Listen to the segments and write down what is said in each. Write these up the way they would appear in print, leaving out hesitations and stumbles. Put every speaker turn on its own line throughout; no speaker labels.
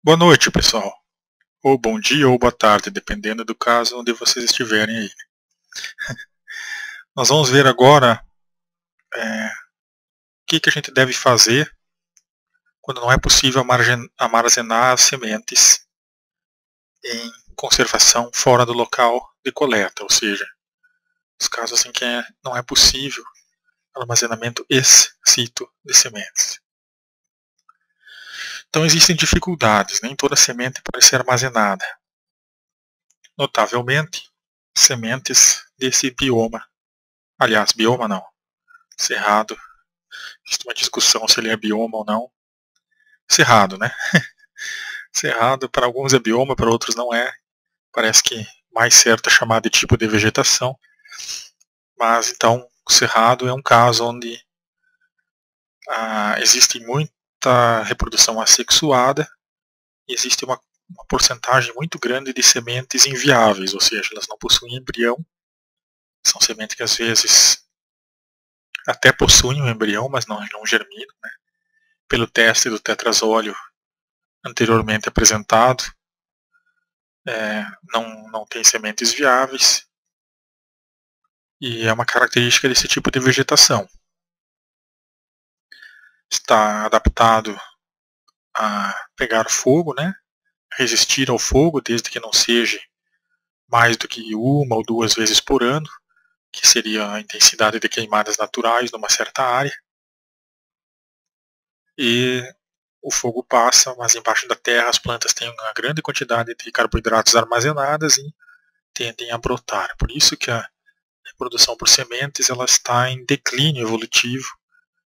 Boa noite, pessoal. Ou bom dia ou boa tarde, dependendo do caso onde vocês estiverem aí. Nós vamos ver agora o que a gente deve fazer quando não é possível armazenar as sementes em conservação fora do local de coleta, ou seja, os casos em que não é possível armazenamento ex situ de sementes. Então existem dificuldades, nem toda semente pode ser armazenada. Notavelmente, sementes desse bioma, aliás, bioma não, cerrado. Existe uma discussão se ele é bioma ou não. Cerrado, né? Cerrado para alguns é bioma, para outros não é. Parece que mais certo é chamar de tipo de vegetação. Mas então, o cerrado é um caso onde existe muita reprodução assexuada e existe uma porcentagem muito grande de sementes inviáveis, ou seja, elas não possuem embrião. São sementes que às vezes até possuem um embrião, mas não germinam, né? Pelo teste do tetrazóleo anteriormente apresentado, não tem sementes viáveis e é uma característica desse tipo de vegetação. Está adaptado a pegar fogo, né? Resistir ao fogo, desde que não seja mais do que uma ou duas vezes por ano, que seria a intensidade de queimadas naturais numa certa área. E o fogo passa, mas embaixo da terra as plantas têm uma grande quantidade de carboidratos armazenadas e tendem a brotar. Por isso que a reprodução por sementes ela está em declínio evolutivo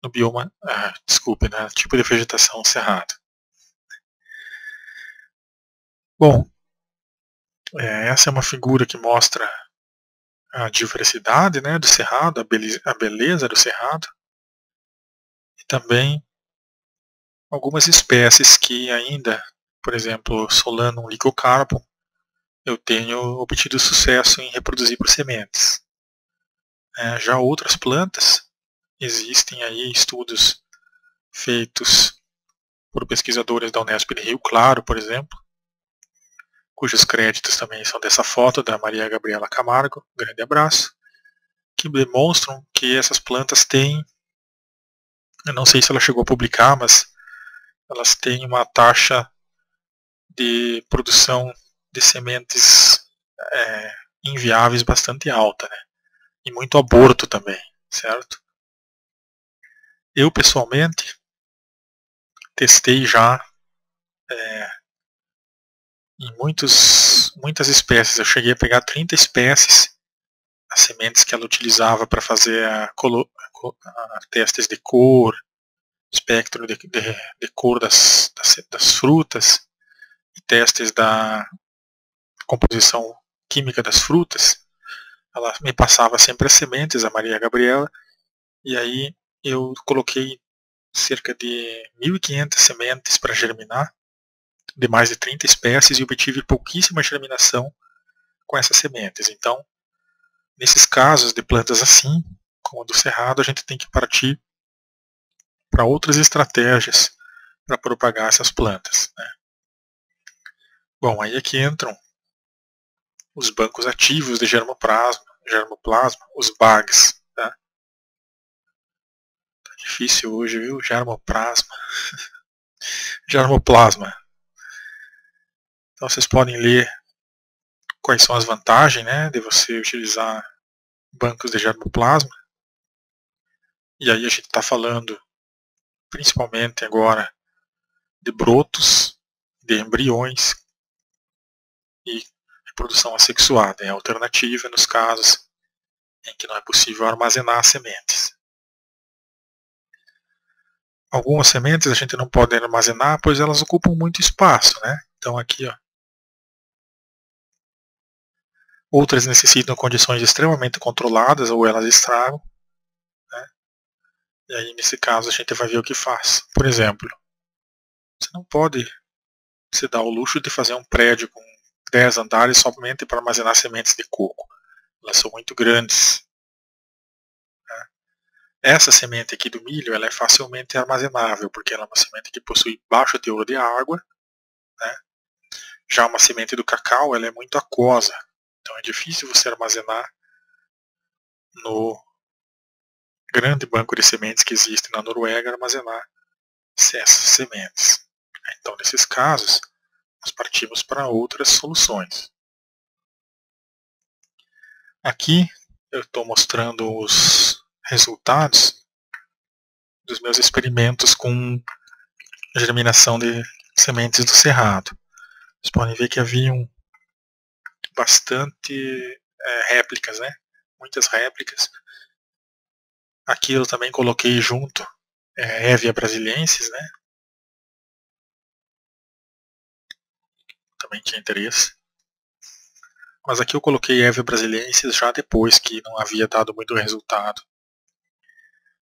no bioma, né, tipo de vegetação cerrada. Bom, essa é uma figura que mostra a diversidade, né, do cerrado, a beleza do cerrado, e também algumas espécies que ainda, por exemplo, Solanum lycocarpum, eu tenho obtido sucesso em reproduzir por sementes. Já outras plantas, existem aí estudos feitos por pesquisadores da Unesp de Rio Claro, por exemplo, cujos créditos também são dessa foto da Maria Gabriela Camargo, grande abraço, que demonstram que essas plantas têm, eu não sei se ela chegou a publicar, mas elas têm uma taxa de produção de sementes inviáveis bastante alta, né? E muito aborto também, certo? Eu pessoalmente testei já em muitas espécies, eu cheguei a pegar 30 espécies, as sementes que ela utilizava para fazer testes de cor, espectro de cor das frutas, e testes da composição química das frutas. Ela me passava sempre as sementes, a Maria Gabriela, e aí eu coloquei cerca de 1.500 sementes para germinar, de mais de 30 espécies, e obtive pouquíssima germinação com essas sementes. Então, nesses casos de plantas assim, como a do cerrado, a gente tem que partir para outras estratégias para propagar essas plantas, né? Bom, aí é que entram os bancos ativos de germoplasma, os BAGs. Tá? Tá difícil hoje, viu? Germoplasma. Então vocês podem ler quais são as vantagens, né, de você utilizar bancos de germoplasma. E aí a gente está falando principalmente agora de brotos, de embriões e reprodução assexuada. É a alternativa nos casos em que não é possível armazenar sementes. Algumas sementes a gente não pode armazenar, pois elas ocupam muito espaço, né? Então aqui, ó. Outras necessitam condições extremamente controladas ou elas estragam, né? E aí nesse caso a gente vai ver o que faz. Por exemplo, você não pode se dar o luxo de fazer um prédio com 10 andares somente para armazenar sementes de coco. Elas são muito grandes. Né? Essa semente aqui do milho ela é facilmente armazenável, porque ela é uma semente que possui baixo teor de água, Já uma semente do cacau, ela é muito aquosa, então é difícil você armazenar no grande banco de sementes que existe na Noruega, armazenar essas sementes. Então, nesses casos, nós partimos para outras soluções. Aqui eu estou mostrando os resultados dos meus experimentos com germinação de sementes do cerrado. Vocês podem ver que haviam bastante réplicas, né? Muitas réplicas. Aqui eu também coloquei junto Hevia brasiliensis, né? Também tinha interesse. Mas aqui eu coloquei Hevia brasiliensis já depois que não havia dado muito resultado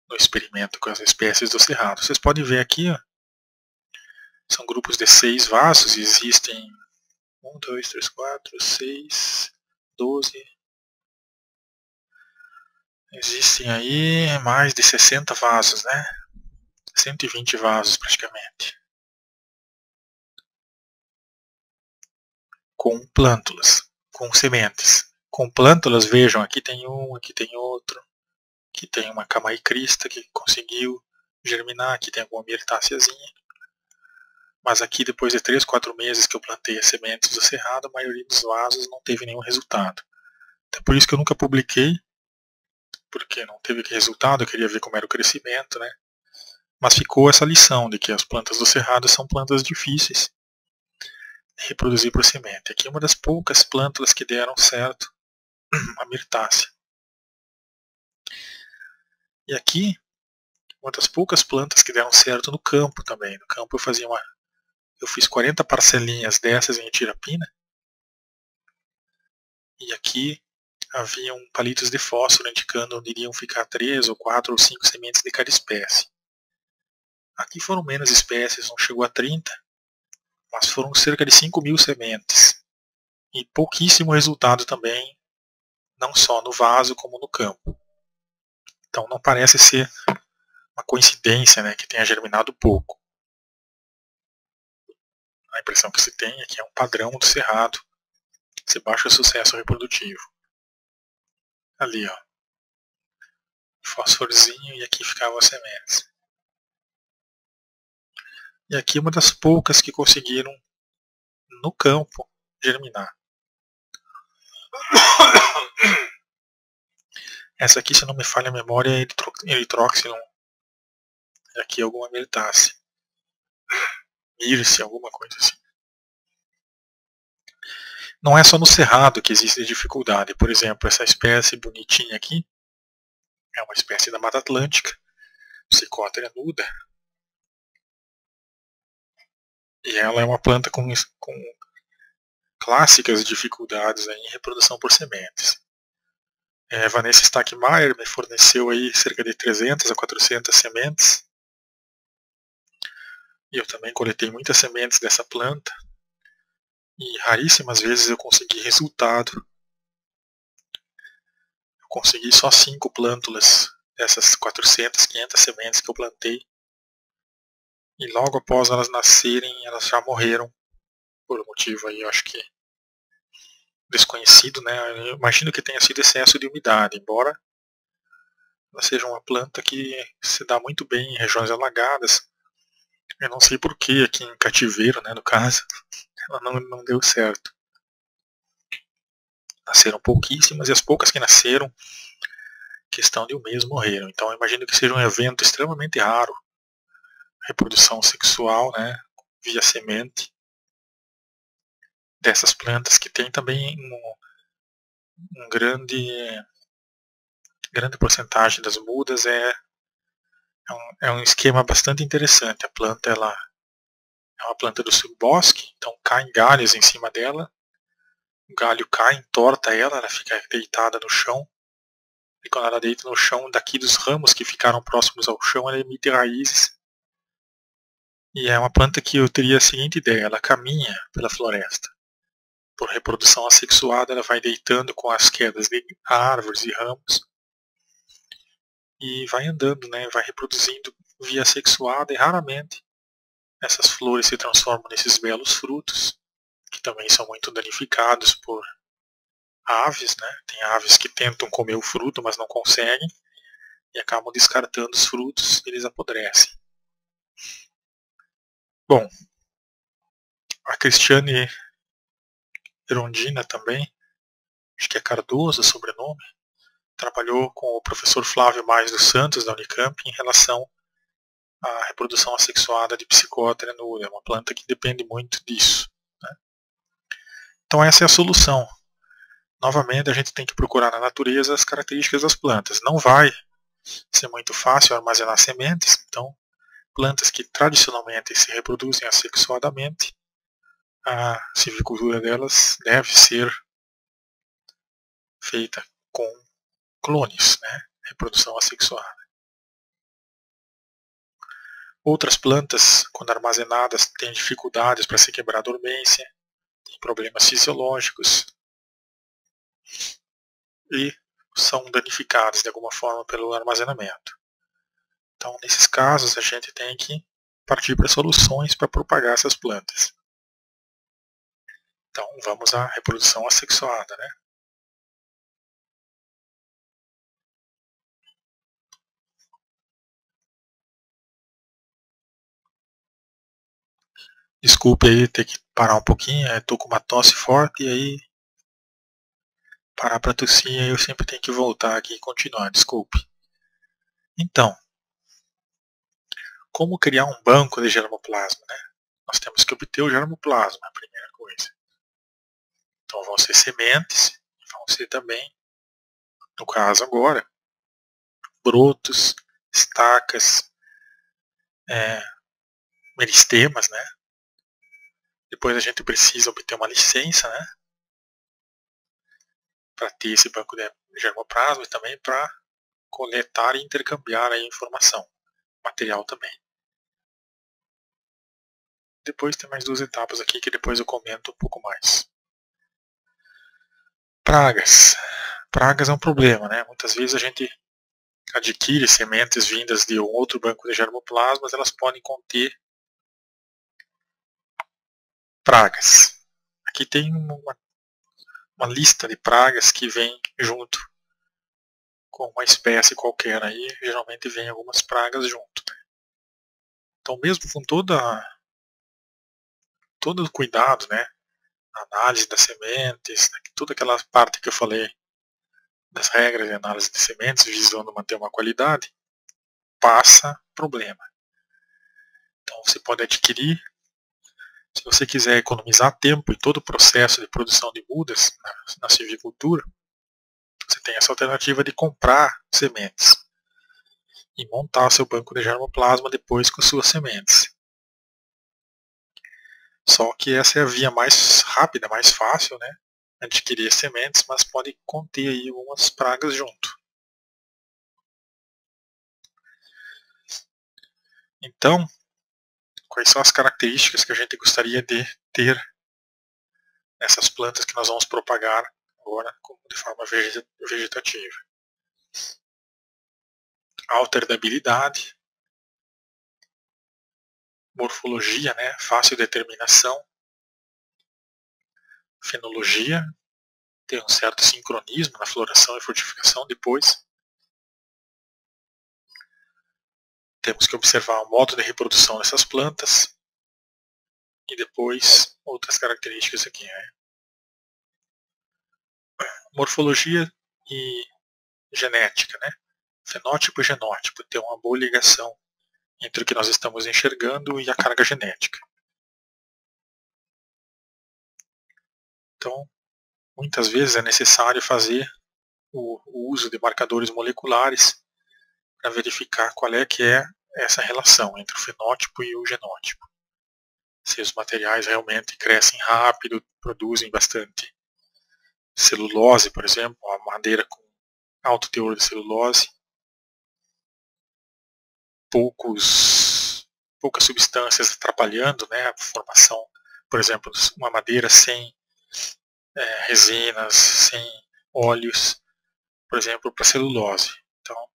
no experimento com as espécies do cerrado. Vocês podem ver aqui, ó, são grupos de 6 vasos e existem 1, 2, 3, 4, 6, 12. Existem aí mais de 60 vasos, né? 120 vasos praticamente. Com plântulas, com sementes. Com plântulas, vejam, aqui tem um, aqui tem outro. Aqui tem uma camaicrista que conseguiu germinar, aqui tem alguma mirtáceazinha. Mas aqui, depois de 3, 4 meses que eu plantei as sementes do cerrado, a maioria dos vasos não teve nenhum resultado. Até por isso que eu nunca publiquei, porque não teve resultado, eu queria ver como era o crescimento, né? Mas ficou essa lição de que as plantas do cerrado são plantas difíceis de reproduzir por semente. Aqui é uma das poucas plântulas que deram certo, a mirtácea. E aqui, uma das poucas plantas que deram certo no campo também. No campo eu fiz 40 parcelinhas dessas em Tirapina. E aqui haviam palitos de fósforo indicando onde iriam ficar 3 ou 4 ou 5 sementes de cada espécie. Aqui foram menos espécies, não chegou a 30, mas foram cerca de 5.000 sementes. E pouquíssimo resultado também, não só no vaso como no campo. Então não parece ser uma coincidência, né, que tenha germinado pouco. A impressão que se tem é que é um padrão do cerrado, esse baixo sucesso reprodutivo. Ali, ó, fósforozinho, e aqui ficavam as sementes. E aqui uma das poucas que conseguiram no campo germinar. Essa aqui, se não me falha a memória, é Erythroxylon. E aqui alguma mirtácea. Mirce, alguma coisa assim. Não é só no cerrado que existe dificuldade. Por exemplo, essa espécie bonitinha aqui é uma espécie da Mata Atlântica, Psicótera nuda. E ela é uma planta com clássicas dificuldades aí em reprodução por sementes. Vanessa Stackmeyer me forneceu aí cerca de 300 a 400 sementes. E eu também coletei muitas sementes dessa planta. E raríssimas vezes eu consegui resultado. Eu consegui só 5 plântulas dessas 400, 500 sementes que eu plantei. E logo após elas nascerem, elas já morreram. Por um motivo aí, eu acho que desconhecido, né? Eu imagino que tenha sido excesso de umidade, embora ela seja uma planta que se dá muito bem em regiões alagadas. Eu não sei porquê aqui em cativeiro, né, no caso, ela não deu certo. Nasceram pouquíssimas e as poucas que nasceram, questão de um mês, morreram. Então eu imagino que seja um evento extremamente raro, reprodução sexual, né, via semente, dessas plantas que tem também um grande porcentagem das mudas. É um esquema bastante interessante. A planta ela é uma planta do subbosque, então caem galhos em cima dela, o galho cai, entorta ela fica deitada no chão, e quando ela deita no chão, daqui dos ramos que ficaram próximos ao chão, ela emite raízes. E é uma planta que eu teria a seguinte ideia: ela caminha pela floresta. Por reprodução assexuada, ela vai deitando com as quedas de árvores e ramos e vai andando, né? Vai reproduzindo via assexuada, e raramente essas flores se transformam nesses belos frutos que também são muito danificados por aves, né? Tem aves que tentam comer o fruto, mas não conseguem, e acabam descartando os frutos e eles apodrecem. Bom, a Cristiane Erondina também, acho que é Cardoso o sobrenome, trabalhou com o professor Flávio Mais dos Santos, da Unicamp, em relação à reprodução assexuada de Psicothera nua. É uma planta que depende muito disso, né? Então essa é a solução. Novamente, a gente tem que procurar na natureza as características das plantas. Não vai ser muito fácil armazenar sementes, então plantas que tradicionalmente se reproduzem assexuadamente, a silvicultura delas deve ser feita com clones, né? Reprodução assexuada. Outras plantas, quando armazenadas, têm dificuldades para se quebrar a dormência, têm problemas fisiológicos e são danificadas de alguma forma pelo armazenamento. Então, nesses casos, a gente tem que partir para soluções para propagar essas plantas. Então, vamos à reprodução assexuada, né? Desculpe aí ter que parar um pouquinho, estou com uma tosse forte e aí parar para tossir, aí eu sempre tenho que voltar aqui e continuar, desculpe. Então, como criar um banco de germoplasma, né? Nós temos que obter o germoplasma, a primeira coisa. Então vão ser sementes, vão ser também, no caso agora, brotos, estacas, meristemas, né? Depois a gente precisa obter uma licença, né? Para ter esse banco de germoplasma e também para coletar e intercambiar a informação, material também. Depois tem mais duas etapas aqui que depois eu comento um pouco mais. Pragas. Pragas é um problema, né? Muitas vezes a gente adquire sementes vindas de um outro banco de germoplasmas, elas podem conter pragas. Aqui tem uma lista de pragas que vem junto com uma espécie qualquer aí, geralmente vem algumas pragas junto, né? Então mesmo com todo o cuidado, né? A análise das sementes, né? Toda aquela parte que eu falei das regras de análise de sementes, visando manter uma qualidade, passa problema. Então você pode adquirir, se você quiser economizar tempo em todo o processo de produção de mudas na silvicultura, você tem essa alternativa de comprar sementes e montar seu banco de germoplasma depois com suas sementes. Só que essa é a via mais rápida, mais fácil, né? Adquirir sementes, mas pode conter aí algumas pragas junto. Então, quais são as características que a gente gostaria de ter nessas plantas que nós vamos propagar agora de forma vegetativa? Alta herdabilidade, morfologia, né? Fácil determinação, fenologia, ter um certo sincronismo na floração e frutificação depois. Temos que observar o modo de reprodução dessas plantas e depois outras características aqui, né? Morfologia e genética, né? Fenótipo e genótipo, ter uma boa ligação entre o que nós estamos enxergando e a carga genética. Então, muitas vezes é necessário fazer o uso de marcadores moleculares para verificar qual é que é essa relação entre o fenótipo e o genótipo. Se os materiais realmente crescem rápido, produzem bastante celulose, por exemplo, uma madeira com alto teor de celulose, poucas substâncias atrapalhando, né, a formação, por exemplo, uma madeira sem resinas, sem óleos, por exemplo, para celulose. Então,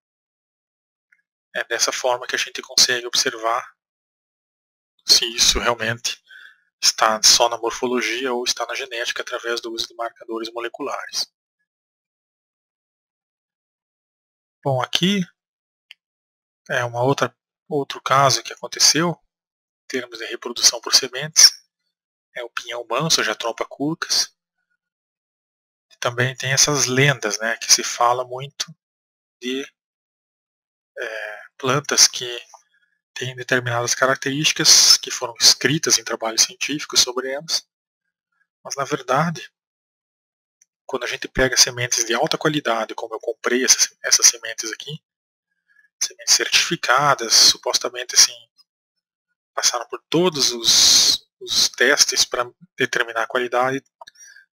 é dessa forma que a gente consegue observar se isso realmente está só na morfologia ou está na genética através do uso de marcadores moleculares. Bom, aqui é outro caso que aconteceu em termos de reprodução por sementes. É o pinhão manso, Jatropha curcas. E também tem essas lendas, né, que se fala muito de plantas que têm determinadas características que foram escritas em trabalhos científicos sobre elas. Mas na verdade, quando a gente pega sementes de alta qualidade, como eu comprei essas sementes aqui, sementes certificadas, supostamente assim, passaram por todos os testes para determinar a qualidade,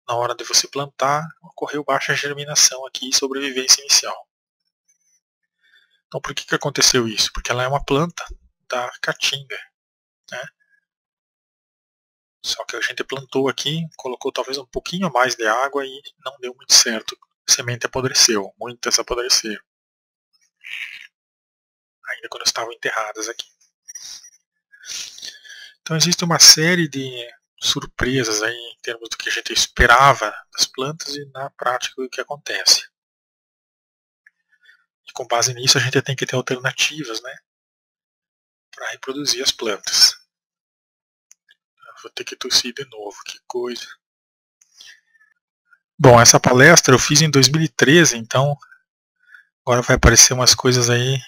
na hora de você plantar, ocorreu baixa germinação aqui e sobrevivência inicial. Então por que aconteceu isso? Porque ela é uma planta da caatinga, né? Só que a gente plantou aqui, colocou talvez um pouquinho mais de água e não deu muito certo. A semente apodreceu, muitas apodreceram. Ainda quando estavam enterradas aqui. Então existe uma série de surpresas aí em termos do que a gente esperava das plantas e na prática o que acontece. E com base nisso a gente tem que ter alternativas, né, para reproduzir as plantas. Vou ter que tossir de novo, que coisa. Bom, essa palestra eu fiz em 2013, então agora vai aparecer umas coisas aí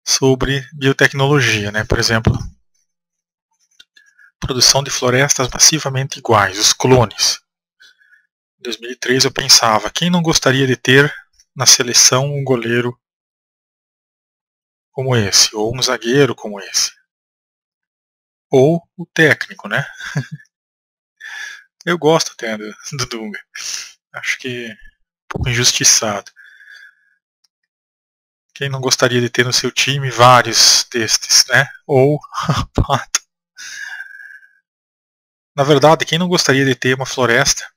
sobre biotecnologia, né? Por exemplo, produção de florestas massivamente iguais, os clones. Em 2013 eu pensava, quem não gostaria de ter na seleção um goleiro como esse, ou um zagueiro como esse? Ou o técnico, né? Eu gosto até do Dunga. Acho que um pouco injustiçado. Quem não gostaria de ter no seu time vários destes, né? Ou Pato. Na verdade, quem não gostaria de ter uma floresta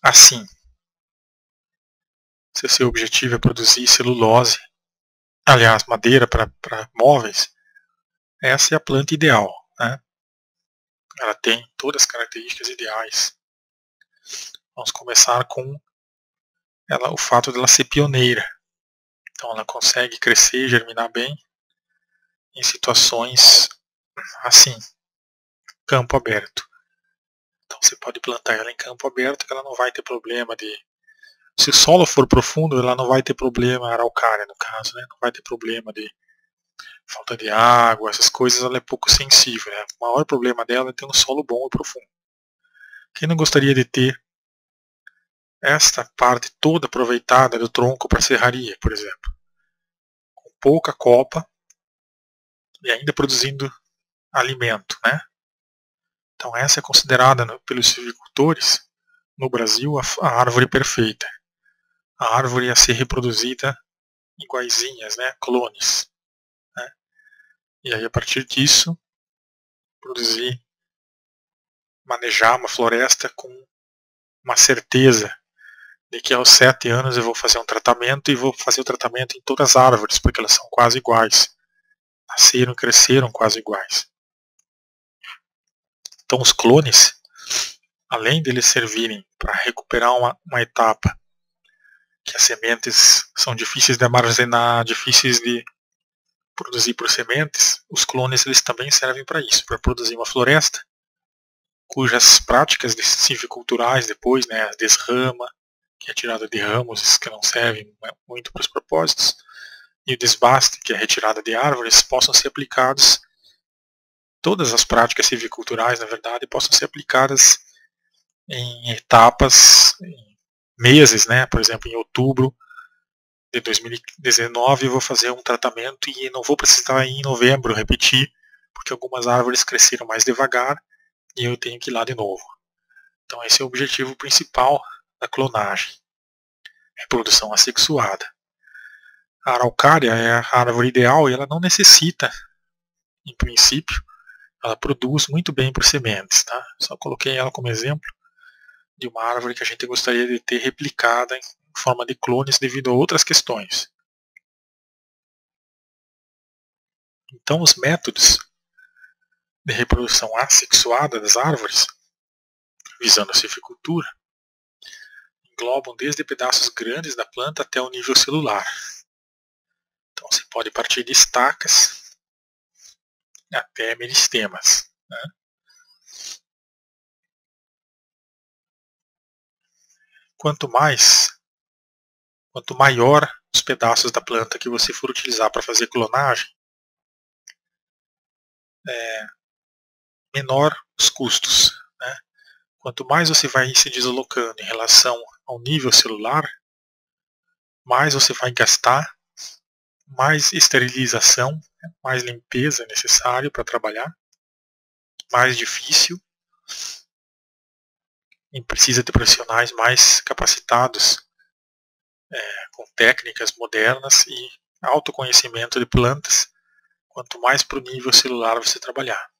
assim? Se o seu objetivo é produzir celulose, aliás, madeira para móveis, essa é a planta ideal, né? Ela tem todas as características ideais. Vamos começar com o fato dela ser pioneira. Então ela consegue crescer e germinar bem em situações assim, campo aberto. Então você pode plantar ela em campo aberto que ela não vai ter problema de... Se o solo for profundo, ela não vai ter problema, araucária no caso, né? Não vai ter problema de falta de água, essas coisas, ela é pouco sensível. Né? O maior problema dela é ter um solo bom e profundo. Quem não gostaria de ter esta parte toda aproveitada do tronco para serraria, por exemplo? Com pouca copa e ainda produzindo alimento, né? Então essa é considerada pelos silvicultores no Brasil a árvore perfeita. A árvore a ser reproduzida iguaizinhas, né? Clones. Né? E aí a partir disso produzir, manejar uma floresta com uma certeza de que aos 7 anos eu vou fazer um tratamento e vou fazer o tratamento em todas as árvores, porque elas são quase iguais. Nasceram e cresceram quase iguais. Então os clones, além de eles servirem para recuperar uma etapa que as sementes são difíceis de armazenar, difíceis de produzir por sementes, os clones eles também servem para isso, para produzir uma floresta cujas práticas silviculturais depois, né, a desrama, que é a tirada de ramos que não servem muito para os propósitos, e o desbaste, que é a retirada de árvores, possam ser aplicados, todas as práticas silviculturais, na verdade, possam ser aplicadas em etapas, em meses, né? Por exemplo, em outubro de 2019 eu vou fazer um tratamento e não vou precisar em novembro repetir, porque algumas árvores cresceram mais devagar e eu tenho que ir lá de novo. Então esse é o objetivo principal da clonagem, reprodução assexuada. A araucária é a árvore ideal e ela não necessita, em princípio, ela produz muito bem por sementes. Tá? Só coloquei ela como exemplo de uma árvore que a gente gostaria de ter replicada em forma de clones devido a outras questões. Então os métodos de reprodução assexuada das árvores, visando a silvicultura, englobam desde pedaços grandes da planta até o nível celular. Então você pode partir de estacas até meristemas, né? Quanto maior os pedaços da planta que você for utilizar para fazer clonagem, menor os custos, né? Quanto mais você vai se deslocando em relação ao nível celular, mais você vai gastar, mais esterilização, mais limpeza é necessário para trabalhar, mais difícil, e precisa de profissionais mais capacitados, com técnicas modernas e autoconhecimento de plantas, quanto mais para o nível celular você trabalhar.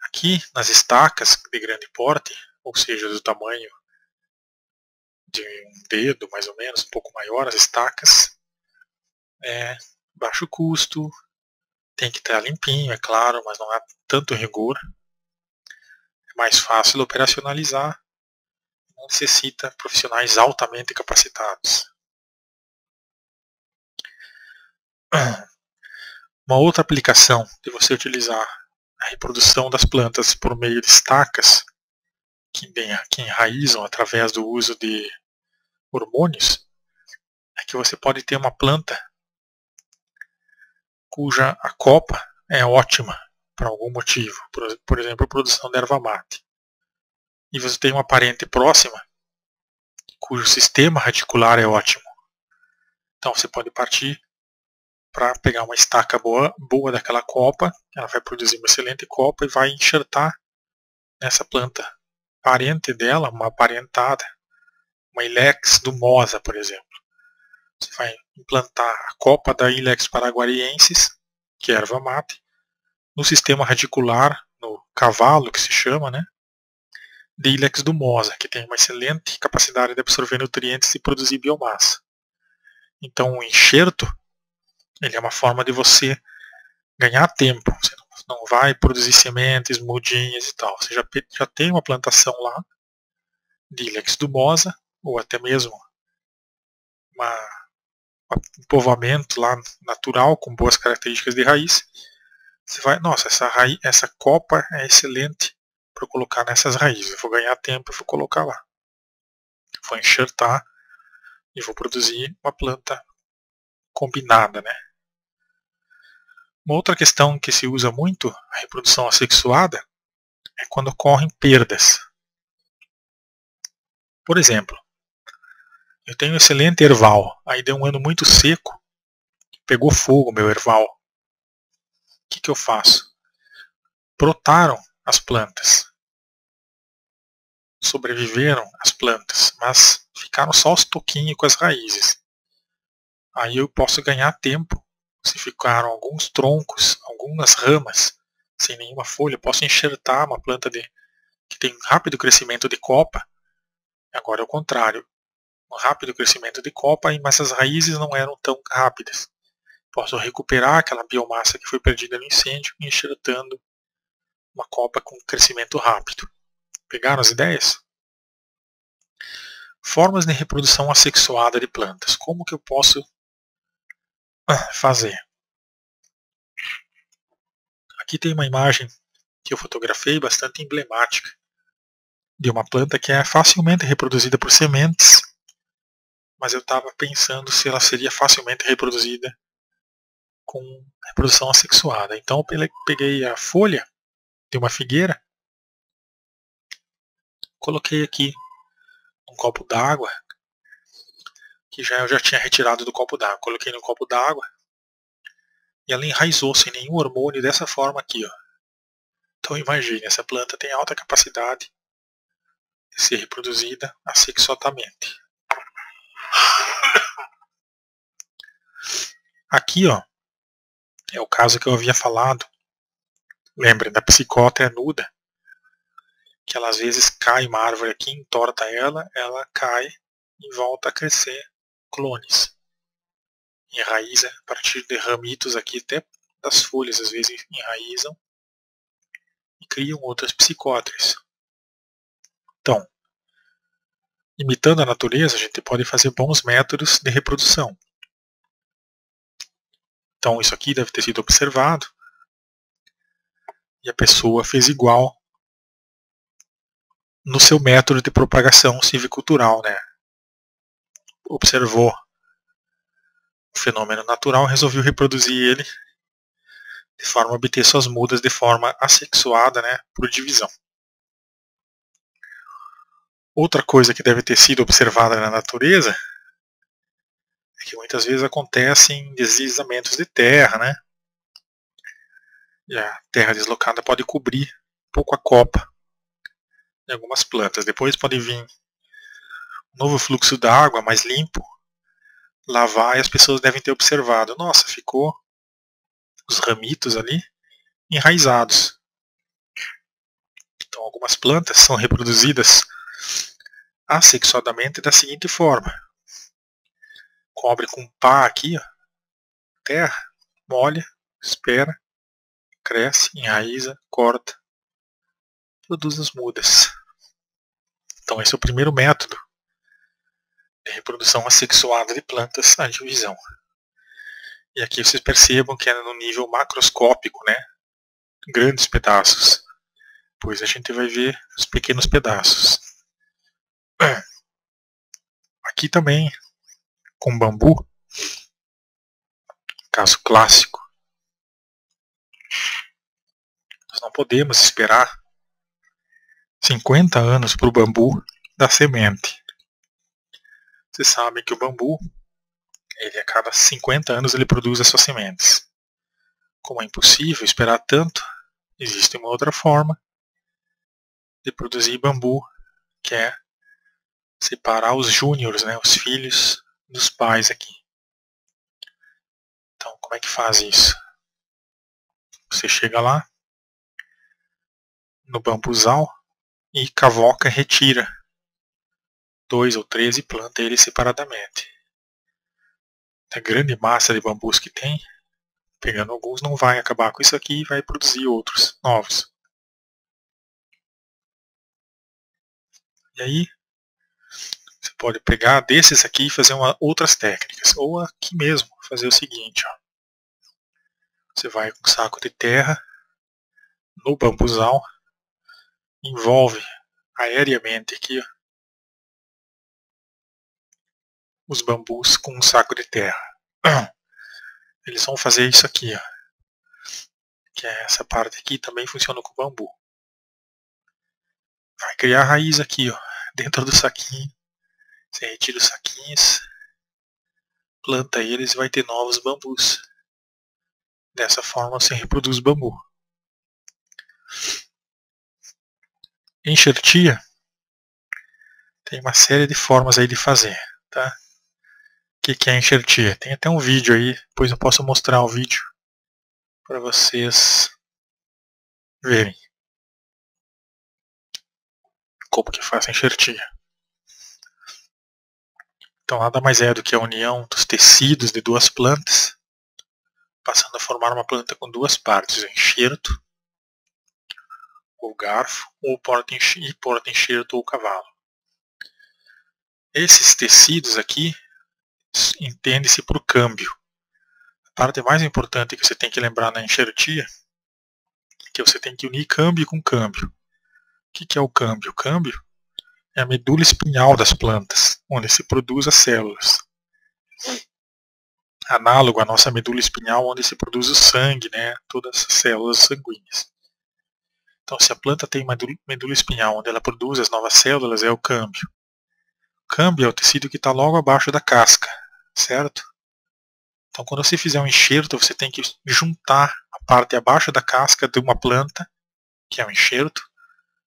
Aqui nas estacas de grande porte, ou seja, do tamanho de um dedo mais ou menos, um pouco maior, as estacas, baixo custo, tem que estar limpinho, é claro, mas não há tanto rigor, é mais fácil operacionalizar, não necessita profissionais altamente capacitados. Uma outra aplicação de você utilizar a reprodução das plantas por meio de estacas que enraizam através do uso de hormônios é que você pode ter uma planta cuja a copa é ótima por algum motivo, por exemplo, a produção de erva mate. E você tem uma parente próxima cujo sistema radicular é ótimo. Então você pode partir para pegar uma estaca boa daquela copa, ela vai produzir uma excelente copa e vai enxertar nessa planta parente dela, uma parentada, uma Ilex dumosa, por exemplo. Você vai implantar a copa da Ilex paraguariensis, que é erva mate, no sistema radicular, no cavalo que se chama, né, de Ilex dumosa, que tem uma excelente capacidade de absorver nutrientes e produzir biomassa. Então o enxerto, ele é uma forma de você ganhar tempo. Você não vai produzir sementes, mudinhas e tal. Você já tem uma plantação lá de Ilex dumosa, ou até mesmo um povoamento lá natural, com boas características de raiz. Você vai, nossa, essa copa é excelente para colocar nessas raízes. Eu vou ganhar tempo e vou colocar lá. Vou enxertar e vou produzir uma planta combinada, né? Uma outra questão que se usa muito a reprodução assexuada é quando ocorrem perdas. Por exemplo, eu tenho um excelente erval, aí deu um ano muito seco, pegou fogo meu erval. O que eu faço? Brotaram as plantas, sobreviveram as plantas, mas ficaram só os toquinhos com as raízes. Aí eu posso ganhar tempo. Se ficaram alguns troncos, algumas ramas sem nenhuma folha, eu posso enxertar uma planta que tem rápido crescimento de copa. Agora é o contrário, um rápido crescimento de copa, mas as raízes não eram tão rápidas. Posso recuperar aquela biomassa que foi perdida no incêndio, enxertando uma copa com crescimento rápido. Pegaram as ideias? Formas de reprodução assexuada de plantas. Como que eu posso fazer? Aqui tem uma imagem que eu fotografei bastante emblemática de uma planta que é facilmente reproduzida por sementes, mas eu estava pensando se ela seria facilmente reproduzida com reprodução assexuada. Então eu peguei a folha de uma figueira, coloquei aqui um copo d'água, que eu já tinha retirado do copo d'água. Coloquei no copo d'água e ela enraizou sem nenhum hormônio dessa forma aqui. Ó. Então imagine, essa planta tem alta capacidade de ser reproduzida assexuadamente. Aqui ó, é o caso que eu havia falado. Lembrem da psicótea nuda, que ela às vezes cai uma árvore aqui, entorta ela cai e volta a crescer clones. Enraiza a partir de ramitos aqui, até das folhas às vezes enraizam criam outras psicóteres. Então, imitando a natureza, a gente pode fazer bons métodos de reprodução. Então isso aqui deve ter sido observado e a pessoa fez igual no seu método de propagação silvicultural, né? Observou o fenômeno natural e resolveu reproduzir ele de forma a obter suas mudas de forma assexuada, né, por divisão. Outra coisa que deve ter sido observada na natureza é que muitas vezes acontecem deslizamentos de terra, né? E a terra deslocada pode cobrir um pouco a copa de algumas plantas. Depois pode vir um novo fluxo d'água mais limpo, lavar, e as pessoas devem ter observado. Nossa, ficou os ramitos ali enraizados. Então algumas plantas são reproduzidas assexuadamente da seguinte forma. Cobre com pá aqui, ó, terra, molha, espera, cresce, enraiza, corta, produz as mudas. Então esse é o primeiro método de reprodução assexuada de plantas, a divisão. E aqui vocês percebam que é no nível macroscópico, né? Grandes pedaços. Pois a gente vai ver os pequenos pedaços. Aqui também, com bambu, caso clássico. Nós não podemos esperar 50 anos para o bambu dar semente. Vocês sabem que o bambu, a cada 50 anos ele produz as suas sementes. Como é impossível esperar tanto, existe uma outra forma de produzir bambu, que é separar os júniores, né, os filhos dos pais aqui. Então, como é que faz isso? Você chega lá no bambuzal e cavoca, retira 2 ou 3 e planta eles separadamente. A grande massa de bambus que tem, pegando alguns, não vai acabar com isso aqui e vai produzir outros novos. E aí, você pode pegar desses aqui e fazer outras técnicas. Ou aqui mesmo, fazer o seguinte. Ó. Você vai com um saco de terra no bambuzal, envolve aéreamente aqui ó, os bambus com um saco de terra. Eles vão fazer isso aqui, ó, que é essa parte aqui, também funciona com bambu. Vai criar raiz aqui, ó, dentro do saquinho. Você retira os saquinhos, planta eles e vai ter novos bambus. Dessa forma você reproduz bambu. Enxertia tem uma série de formas aí de fazer, tá? O que é enxertia? Tem até um vídeo aí, depois eu posso mostrar o vídeo para vocês verem como que faz a enxertia. Então nada mais é do que a união dos tecidos de duas plantas, passando a formar uma planta com duas partes, o enxerto, ou garfo, ou porta-enxerto ou cavalo. Esses tecidos aqui entende-se por câmbio. A parte mais importante que você tem que lembrar na enxertia é que você tem que unir câmbio com câmbio. O que é o câmbio? O câmbio é a medula espinhal das plantas, onde se produz as células. Análogo à nossa medula espinhal, onde se produz o sangue, né? Todas as células sanguíneas. Então, se a planta tem uma medula espinhal, onde ela produz as novas células, é o câmbio. O câmbio é o tecido que está logo abaixo da casca, certo? Então, quando você fizer um enxerto, você tem que juntar a parte abaixo da casca de uma planta, que é um enxerto,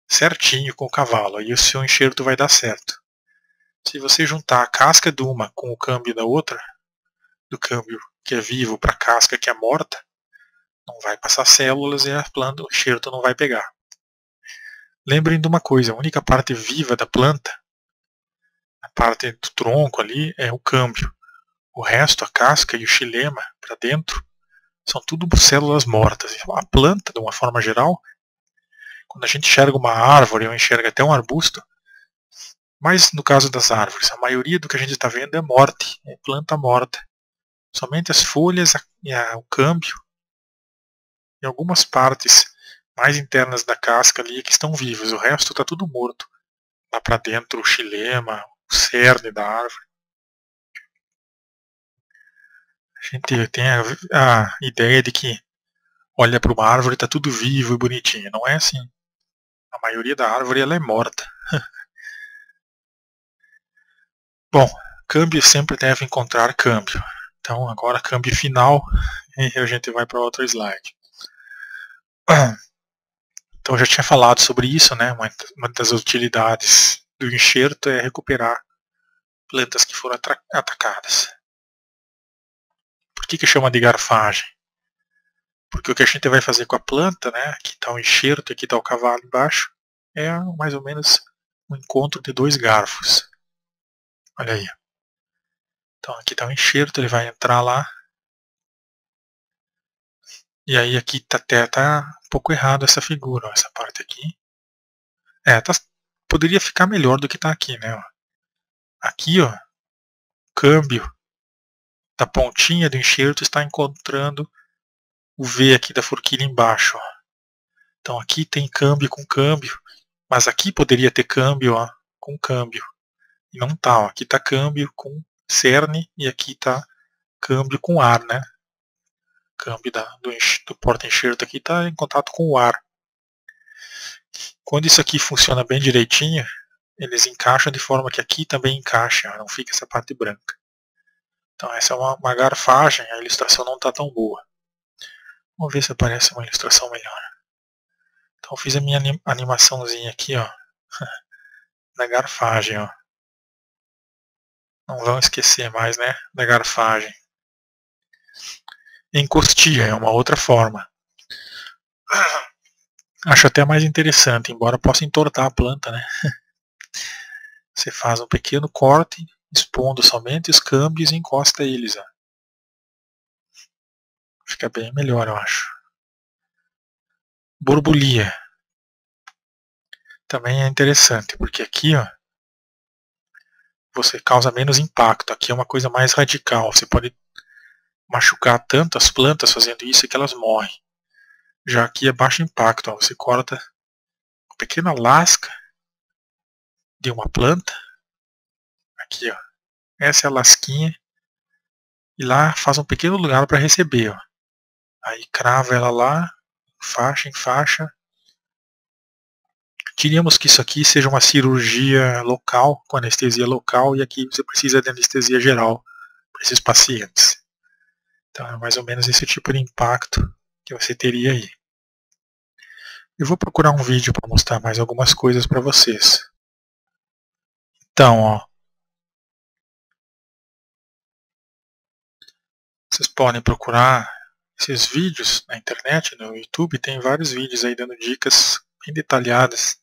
certinho com o cavalo. Aí o seu enxerto vai dar certo. Se você juntar a casca de uma com o câmbio da outra, do câmbio que é vivo para a casca que é morta, não vai passar células e a planta, o enxerto não vai pegar. Lembrem de uma coisa, a única parte viva da planta, a parte do tronco ali, é o câmbio. O resto, a casca e o xilema para dentro, são tudo células mortas. A planta, de uma forma geral, Quando a gente enxerga uma árvore ou enxerga até um arbusto, mas no caso das árvores, a maioria do que a gente está vendo é morte, é planta morta. Somente as folhas e o câmbio e algumas partes mais internas da casca ali que estão vivas. O resto está tudo morto. Lá para dentro o xilema, o cerne da árvore. A gente tem a ideia de que olha para uma árvore e está tudo vivo e bonitinho. Não é assim. A maioria da árvore ela é morta. Bom, câmbio sempre deve encontrar câmbio. Então agora câmbio final e a gente vai para outro slide. Então eu já tinha falado sobre isso, né? Uma das utilidades do enxerto é recuperar plantas que foram atacadas. Por que chama de garfagem? Porque o que a gente vai fazer com a planta, né? Aqui está o enxerto, aqui está o cavalo embaixo, é mais ou menos um encontro de dois garfos. Olha aí. Então aqui está o enxerto, ele vai entrar lá. E aí aqui tá um pouco errado essa figura, ó, essa parte aqui. Poderia ficar melhor do que está aqui, né? Ó. Aqui, ó, câmbio da pontinha do enxerto está encontrando o V aqui da forquilha embaixo. Ó. Então aqui tem câmbio com câmbio, mas aqui poderia ter câmbio, ó, com câmbio. E não tá, ó. Aqui está câmbio com cerne e aqui está câmbio com ar, né? Câmbio do porta-enxerto aqui está em contato com o ar. Quando isso aqui funciona bem direitinho, eles encaixam de forma que aqui também encaixa, não fica essa parte branca. Então essa é uma garfagem, a ilustração não está tão boa. Vamos ver se aparece uma ilustração melhor. Então fiz a minha animaçãozinha aqui, ó, da garfagem, ó. Não vão esquecer mais, né, da garfagem. Encostia é uma outra forma. Acho até mais interessante, embora possa entortar a planta, né? Você faz um pequeno corte, expondo somente os câmbios e encosta eles, ó. Fica bem melhor, eu acho. Borbulha. Também é interessante, porque aqui, ó, você causa menos impacto. Aqui é uma coisa mais radical. Você pode machucar tanto as plantas fazendo isso que elas morrem. Já aqui é baixo impacto. Ó, você corta uma pequena lasca de uma planta. Aqui, ó. Essa é a lasquinha. E lá faz um pequeno lugar para receber. Ó. Aí crava ela lá, faixa em faixa. Diríamos que isso aqui seja uma cirurgia local, com anestesia local, e aqui você precisa de anestesia geral para esses pacientes. Então é mais ou menos esse tipo de impacto que você teria aí. Eu vou procurar um vídeo para mostrar mais algumas coisas para vocês. Então, ó, vocês podem procurar esses vídeos na internet, no YouTube, tem vários vídeos aí dando dicas bem detalhadas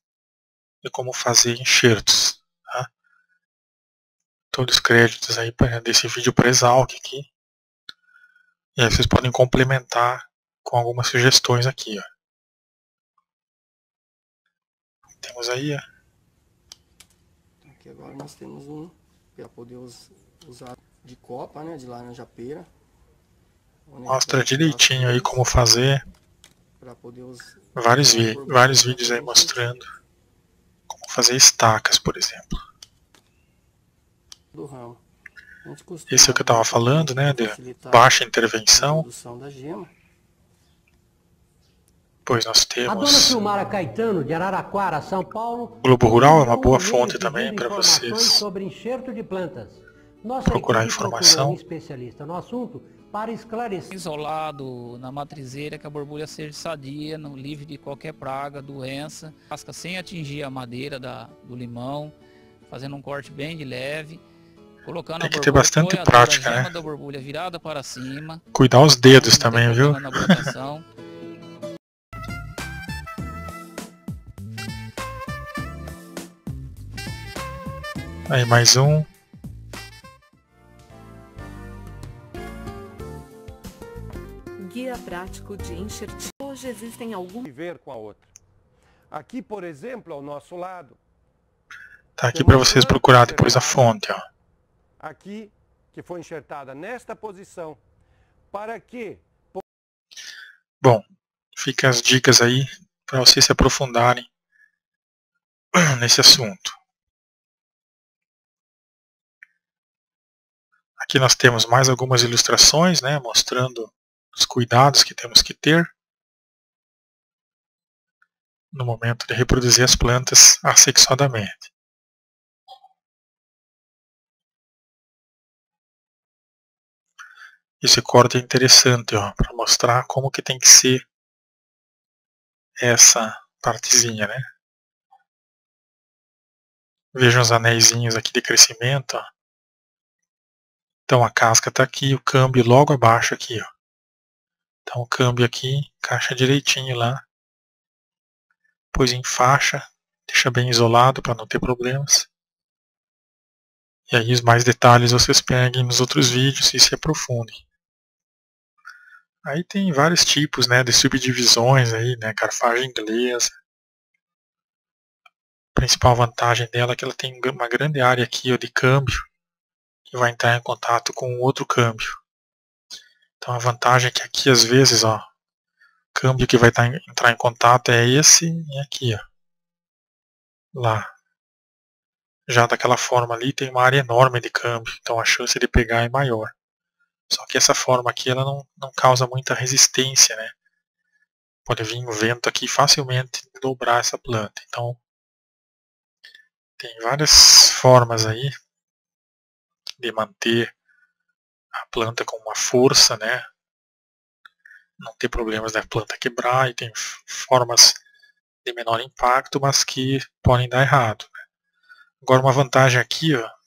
de como fazer enxertos. Tá? Todos os créditos aí desse vídeo para Exalc aqui. E aí vocês podem complementar com algumas sugestões aqui. Ó. Temos aí. Ó.
Aqui agora nós temos um para poder usar de copa, né, de laranja-pera.
Mostra direitinho aí como fazer. Vários vídeos aí mostrando como fazer estacas, por exemplo. Esse é o que eu estava falando, né, de baixa intervenção. Depois nós temos
a dona Silmara Caetano, de Araraquara, São Paulo.
Globo Rural, é uma boa fonte também para vocês
sobre enxerto de plantas. Nossa
procurar informação.
Um especialista no assunto para esclarecer.
Isolado na matrizeira, que a borbulha seja sadia, livre de qualquer praga, doença. Casca sem atingir a madeira do limão, fazendo um corte bem de leve. Colocando
tem que ter bastante prática, né?
Da borbulha virada para cima.
Cuidar os dedos também, viu? Aí mais um.
Guia prático de enxerto. Hoje existem alguns
ver com a outra.
Aqui, por exemplo, ao nosso lado.
Tá aqui para vocês procurar depois a fonte, ó.
Aqui, que foi enxertada nesta posição. Para que?
Bom, fica as dicas aí para vocês se aprofundarem nesse assunto. Aqui nós temos mais algumas ilustrações, né, mostrando os cuidados que temos que ter no momento de reproduzir as plantas assexuadamente. Esse corte é interessante, ó, para mostrar como que tem que ser essa partezinha, né? Vejam os anéisinhos aqui de crescimento, ó. Então a casca está aqui, o câmbio logo abaixo aqui, ó. Então o câmbio aqui encaixa direitinho lá. Depois enfaixa, deixa bem isolado para não ter problemas. E aí os mais detalhes vocês peguem nos outros vídeos e se aprofundem. Aí tem vários tipos, né, de subdivisões aí, né, carfagem inglesa. A principal vantagem dela é que ela tem uma grande área aqui, ó, de câmbio, que vai entrar em contato com outro câmbio. Então a vantagem é que aqui às vezes, ó, o câmbio que vai entrar em contato é esse e aqui, ó, lá. Já daquela forma ali tem uma área enorme de câmbio, então a chance de pegar é maior. Só que essa forma aqui ela não causa muita resistência, né? Pode vir um vento aqui facilmente dobrar essa planta. Então tem várias formas aí de manter a planta com uma força, né? Não ter problemas da planta quebrar, e tem formas de menor impacto, mas que podem dar errado, né? Agora uma vantagem aqui, ó,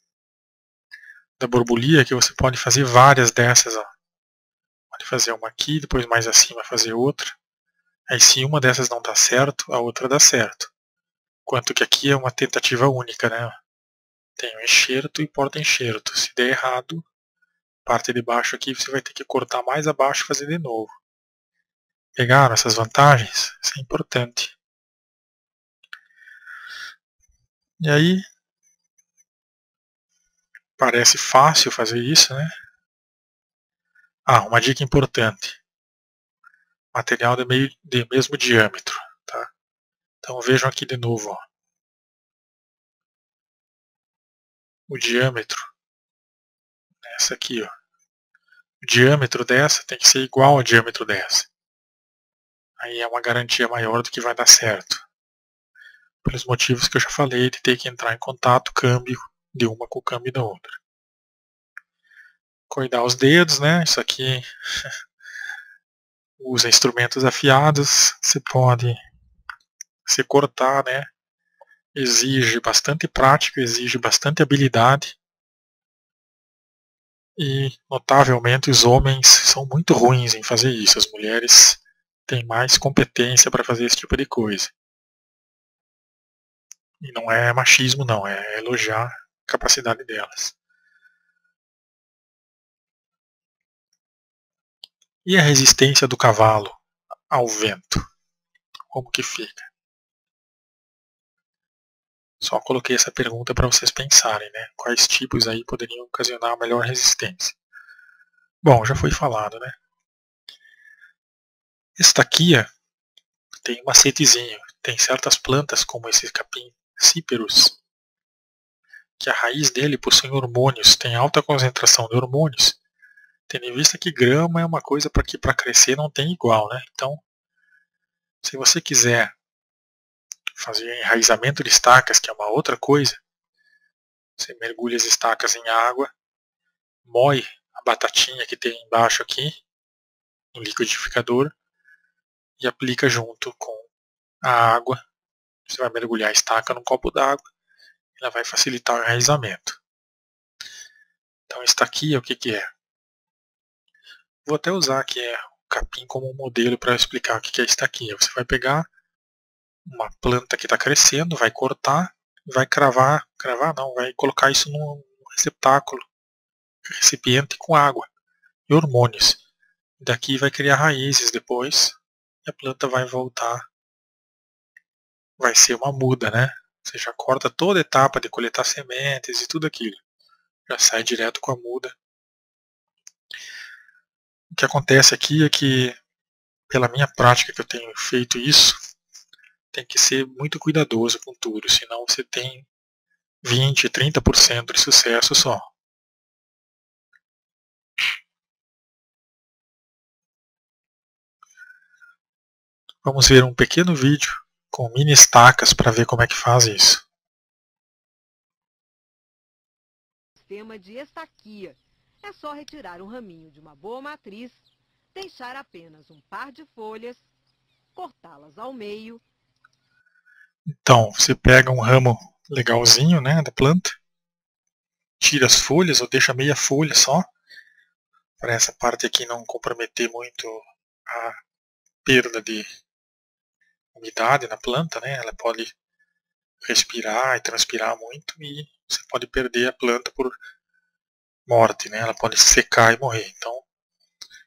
da borbolia é que você pode fazer várias dessas, ó. Pode fazer uma aqui, depois mais acima fazer outra. Aí se uma dessas não dá certo, a outra dá certo. Enquanto que aqui é uma tentativa única, né? Tem um enxerto e porta-enxerto. Se der errado, parte de baixo aqui você vai ter que cortar mais abaixo e fazer de novo. Pegaram essas vantagens? Isso é importante. E aí, parece fácil fazer isso, né? Ah, uma dica importante. Material de mesmo diâmetro, tá? Então vejam aqui de novo, ó. O diâmetro, essa aqui, ó. O diâmetro dessa tem que ser igual ao diâmetro dessa. Aí é uma garantia maior do que vai dar certo. Pelos motivos que eu já falei, de ter que entrar em contato, câmbio de uma com o câmbio da outra. Cuidar os dedos, né? Isso aqui usa instrumentos afiados, você pode se cortar, né? Exige bastante prática, exige bastante habilidade. E, notavelmente, os homens são muito ruins em fazer isso. As mulheres têm mais competência para fazer esse tipo de coisa. E não é machismo, não. É elogiar a capacidade delas. E a resistência do cavalo ao vento? Como que fica? Só coloquei essa pergunta para vocês pensarem, né? Quais tipos aí poderiam ocasionar maior resistência? Bom, já foi falado, né? Estaquia tem um macetezinho. Tem certas plantas, como esse capim cíperus, que a raiz dele possui hormônios, tem alta concentração de hormônios. Tendo em vista que grama é uma coisa para que para crescer não tem igual, né? Então, se você quiser fazer enraizamento de estacas, que é uma outra coisa, você mergulha as estacas em água, moe a batatinha que tem embaixo aqui, no liquidificador, e aplica junto com a água. Você vai mergulhar a estaca num copo d'água, ela vai facilitar o enraizamento. Então, estaquia, o que que é? Vou até usar aqui o capim como um modelo para explicar o que que é estaquia. Você vai pegar uma planta que está crescendo, vai cortar, vai cravar não, vai colocar isso num receptáculo, recipiente com água e hormônios. Daqui vai criar raízes depois e a planta vai voltar vai ser uma muda, né? Você já corta toda a etapa de coletar sementes e tudo aquilo. Já sai direto com a muda. O que acontece aqui é que, pela minha prática que eu tenho feito isso, tem que ser muito cuidadoso com tudo, senão você tem 20, 30% de sucesso só. Vamos ver um pequeno vídeo com mini estacas para ver como é que faz isso.
Sistema de estaquia. É só retirar um raminho de uma boa matriz, deixar apenas um par de folhas, cortá-las ao meio.
Então, você pega um ramo legalzinho, né, da planta, tira as folhas ou deixa meia folha só, para essa parte aqui não comprometer muito a perda de umidade na planta, né? Ela pode respirar e transpirar muito e você pode perder a planta por morte, né? Ela pode secar e morrer. Então,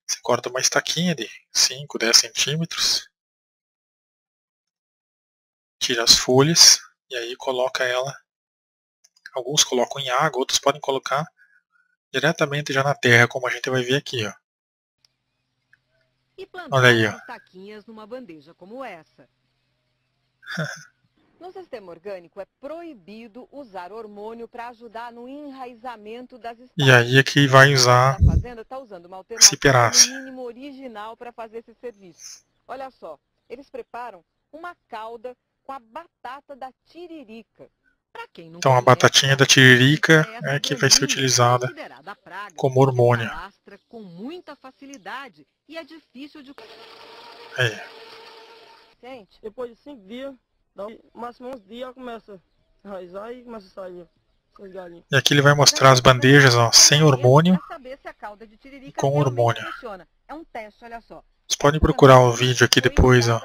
você corta uma estaquinha de 5, 10 centímetros, tira as folhas e aí coloca ela. Alguns colocam em água, outros podem colocar diretamente já na terra, como a gente vai ver aqui, ó.
E plantar
Olha aí, ó.
as estaquinhas numa bandeja como essa. No sistema orgânico é proibido usar hormônio para ajudar no enraizamento das estacas.
E aí é que vai usar
A fazenda está usando uma alternativa
ciperácea.
no mínimo original para fazer esse serviço. Olha só, eles preparam uma calda com a batata da tiririca. Pra quem não
Então a
conhece,
batatinha da tiririca
essa
é que vai ser
daninha,
utilizada
considerada praga,
como hormônio.
se alastra com muita facilidade e é difícil de...
Aí.
Gente, depois de 5 dias, dá máximo uns dias, começa a enraizar e começa a sair as galinhas.
E aqui ele vai mostrar as bandejas, ó, sem hormônio e com hormônio.
É um teste, olha só.
Vocês podem procurar o vídeo aqui depois, ó.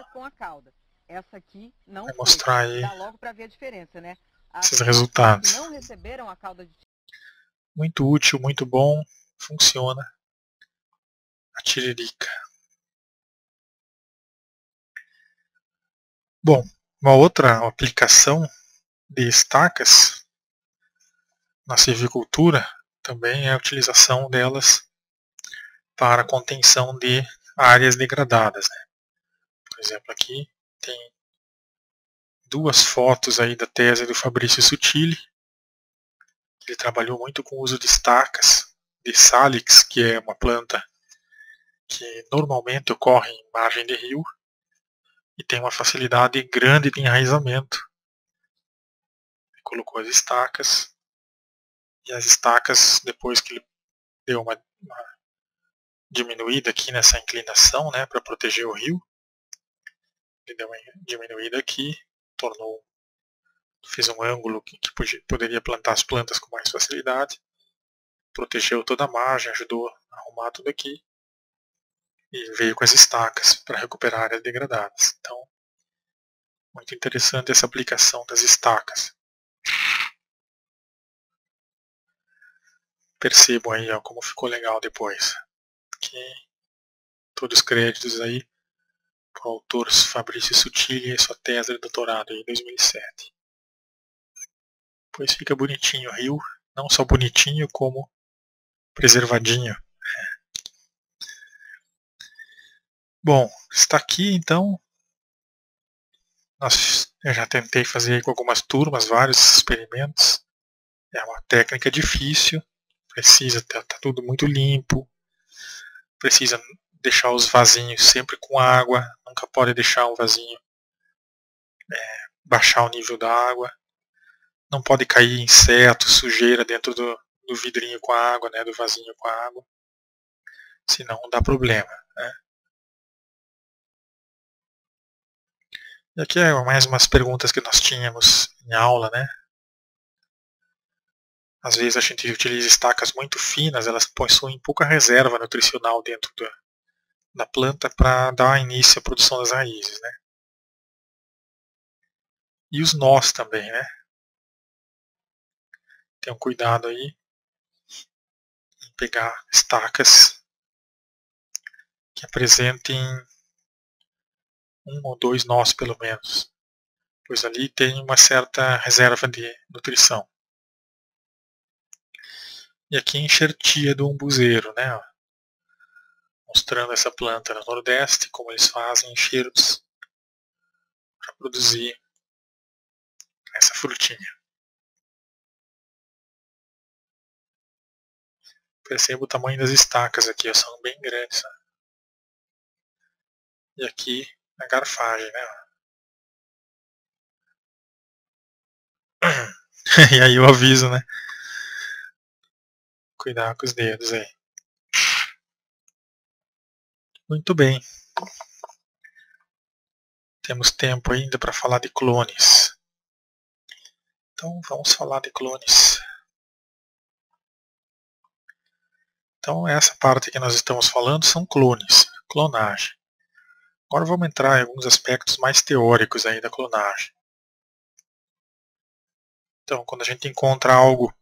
Essa aqui não
vai mostrar aí
dá logo para ver a diferença, né?
esses resultados.
Não receberam a calda de...
Muito útil, muito bom, funciona a tiririca. Bom, uma outra aplicação de estacas na silvicultura também é a utilização delas para a contenção de áreas degradadas, né? Por exemplo, aqui tem duas fotos aí da tese do Fabrício Sutili. Ele trabalhou muito com o uso de estacas de Salix, que é uma planta que normalmente ocorre em margem de rio e tem uma facilidade grande de enraizamento. Ele colocou as estacas, e as estacas, depois que ele deu uma diminuída aqui nessa inclinação, né, para proteger o rio, ele deu uma diminuída aqui, fez um ângulo que poderia plantar as plantas com mais facilidade, protegeu toda a margem, ajudou a arrumar tudo aqui e veio com as estacas para recuperar áreas degradadas. Então, muito interessante essa aplicação das estacas. Percebam aí, ó, como ficou legal depois. Aqui, todos os créditos aí para o autor Fabrício Sutili e sua tese de doutorado em 2007. Depois fica bonitinho o rio, não só bonitinho como preservadinho. Bom, está aqui então. Eu já tentei fazer com algumas turmas vários experimentos. É uma técnica difícil, precisa estar tudo muito limpo, precisa deixar os vasinhos sempre com água, nunca pode deixar um vasinho baixar o nível da água, não pode cair inseto, sujeira dentro do vidrinho com a água, né, do vasinho com a água, senão dá problema, né? E aqui é mais umas perguntas que nós tínhamos em aula, né? Às vezes a gente utiliza estacas muito finas, elas possuem pouca reserva nutricional dentro da planta para dar início à produção das raízes, né? E os nós também, né? Tenham cuidado aí em pegar estacas que apresentem um ou dois nós pelo menos, pois ali tem uma certa reserva de nutrição. E aqui a enxertia do umbuzeiro, né? Mostrando essa planta no Nordeste, como eles fazem enxertos para produzir essa frutinha. Perceba o tamanho das estacas aqui, são bem grandes. Né? E aqui a garfagem, né? E aí eu aviso, né? Cuidar com os dedos aí. Muito bem. Temos tempo ainda para falar de clones. Então vamos falar de clones. Então essa parte que nós estamos falando são clones, clonagem. Agora vamos entrar em alguns aspectos mais teóricos aí da clonagem. Então quando a gente encontra algo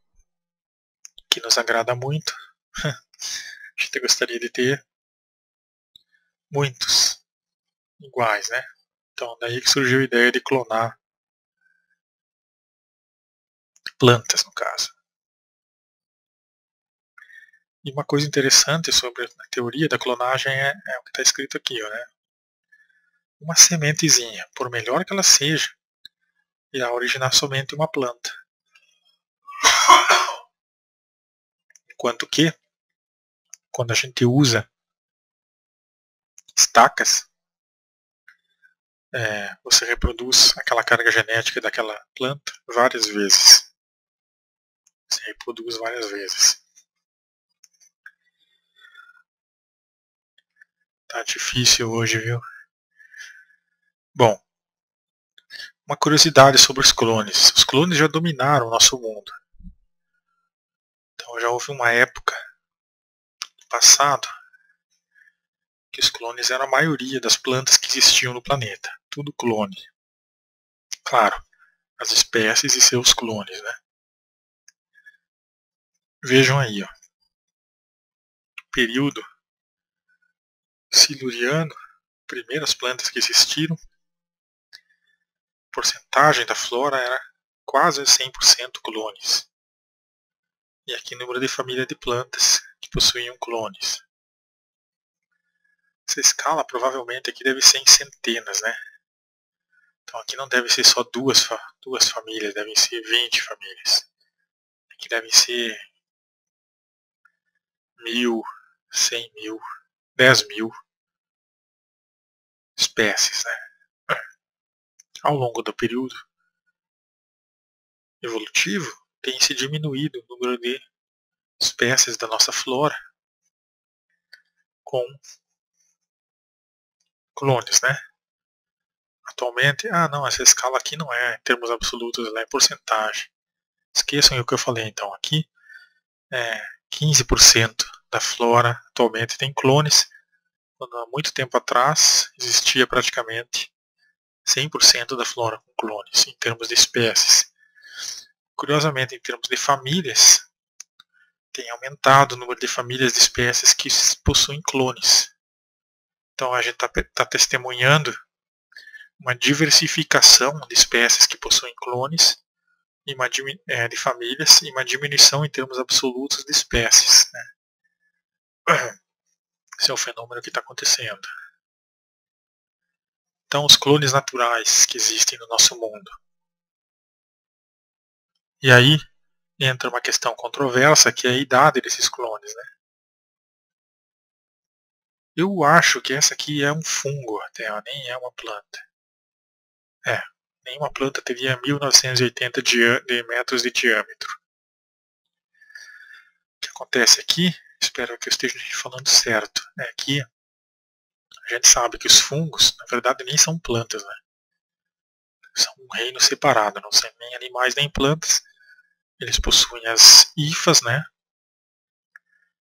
que nos agrada muito, a gente gostaria de ter muitos iguais, né? Então daí que surgiu a ideia de clonar plantas, no caso. E uma coisa interessante sobre a teoria da clonagem é o que está escrito aqui, ó, né? Uma sementezinha, por melhor que ela seja, irá originar somente uma planta. Enquanto que, quando a gente usa estacas, você reproduz aquela carga genética daquela planta várias vezes. Você reproduz várias vezes. Tá difícil hoje, viu? Bom, uma curiosidade sobre os clones. Os clones já dominaram o nosso mundo. Então já houve uma época no passado que os clones eram a maioria das plantas que existiam no planeta. Tudo clone. Claro, as espécies e seus clones, né? Vejam aí, ó. Período siluriano, primeiras plantas que existiram, a porcentagem da flora era quase 100% clones. E aqui o número de família de plantas que possuíam clones. Essa escala provavelmente aqui deve ser em centenas, né? Então aqui não deve ser só duas famílias, devem ser 20 famílias. Aqui devem ser 1.000, 100.000, 10.000 espécies, né? Ao longo do período evolutivo, tem se diminuído o número de espécies da nossa flora com clones, né? Atualmente, não, essa escala aqui não é em termos absolutos, ela é em porcentagem. Esqueçam o que eu falei então, aqui 15% da flora atualmente tem clones, quando há muito tempo atrás existia praticamente 100% da flora com clones, em termos de espécies. Curiosamente, em termos de famílias, tem aumentado o número de famílias de espécies que possuem clones. Então a gente está testemunhando uma diversificação de espécies que possuem clones e de famílias e uma diminuição em termos absolutos de espécies, né? Esse é o fenômeno que está acontecendo. Então os clones naturais que existem no nosso mundo. E aí entra uma questão controversa, que é a idade desses clones, né? Eu acho que essa aqui é um fungo até, nem é uma planta. Nenhuma planta teria 1980 metros de diâmetro. O que acontece aqui, espero que eu esteja falando certo, é que a gente sabe que os fungos, na verdade, nem são plantas, né? São um reino separado, não são nem animais nem plantas. Eles possuem as hifas, né?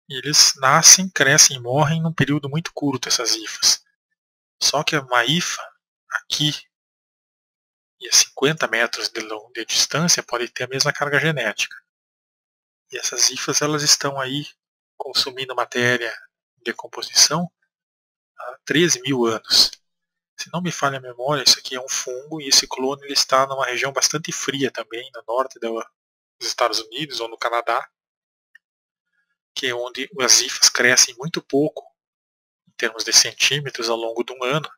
E eles nascem, crescem e morrem num período muito curto, essas hifas. Só que uma hifa aqui e a 50 metros de distância pode ter a mesma carga genética. E essas hifas elas estão aí consumindo matéria em decomposição há 13.000 anos. Se não me falha a memória, isso aqui é um fungo e esse clone ele está numa região bastante fria também, no norte dos Estados Unidos ou no Canadá, que é onde as hifas crescem muito pouco, em termos de centímetros, ao longo de um ano,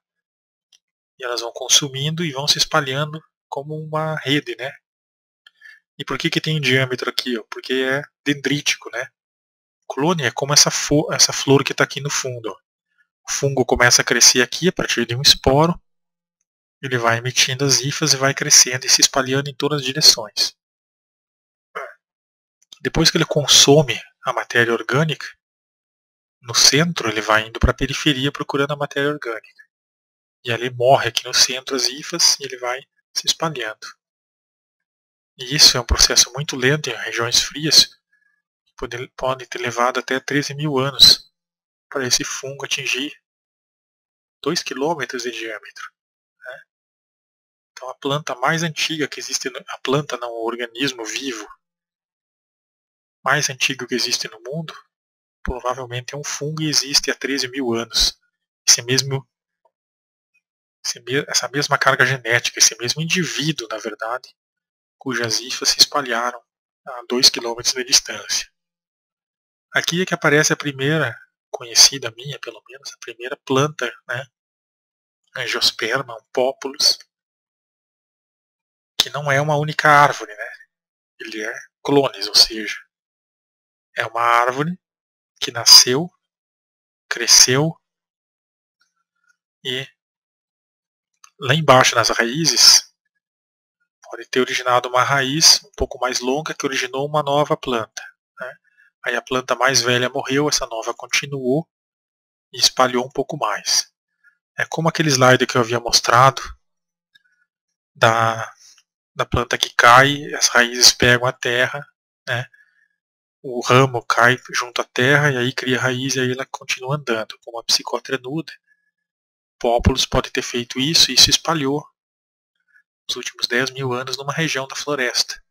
e elas vão consumindo e vão se espalhando como uma rede, né? E por que tem diâmetro aqui? Ó? Porque é dendrítico, né? O clone é como essa flor que está aqui no fundo. Ó. O fungo começa a crescer aqui a partir de um esporo, ele vai emitindo as hifas e vai crescendo e se espalhando em todas as direções. Depois que ele consome a matéria orgânica, no centro ele vai indo para a periferia procurando a matéria orgânica. E ali morre aqui no centro as hifas e ele vai se espalhando. E isso é um processo muito lento em regiões frias, que pode ter levado até 13 mil anos para esse fungo atingir 2 quilômetros de diâmetro. Né? Então a planta mais antiga que existe, a planta não, o organismo vivo mais antigo que existe no mundo, provavelmente é um fungo e existe há 13 mil anos. Essa mesma carga genética, esse mesmo indivíduo, na verdade, cujas hifas se espalharam a 2 km de distância. Aqui é que aparece a primeira, conhecida minha pelo menos, a primeira planta, né? Angiosperma, um pópulus, que não é uma única árvore, né? Ele é clones, ou seja, é uma árvore que nasceu, cresceu e lá embaixo nas raízes pode ter originado uma raiz um pouco mais longa que originou uma nova planta. Né? Aí a planta mais velha morreu, essa nova continuou e espalhou um pouco mais. É como aquele slide que eu havia mostrado da planta que cai, as raízes pegam a terra, né? O ramo cai junto à terra e aí cria raiz e aí ela continua andando, como a psicotrenuda. Pópulos pode ter feito isso e se espalhou nos últimos 10 mil anos numa região da floresta.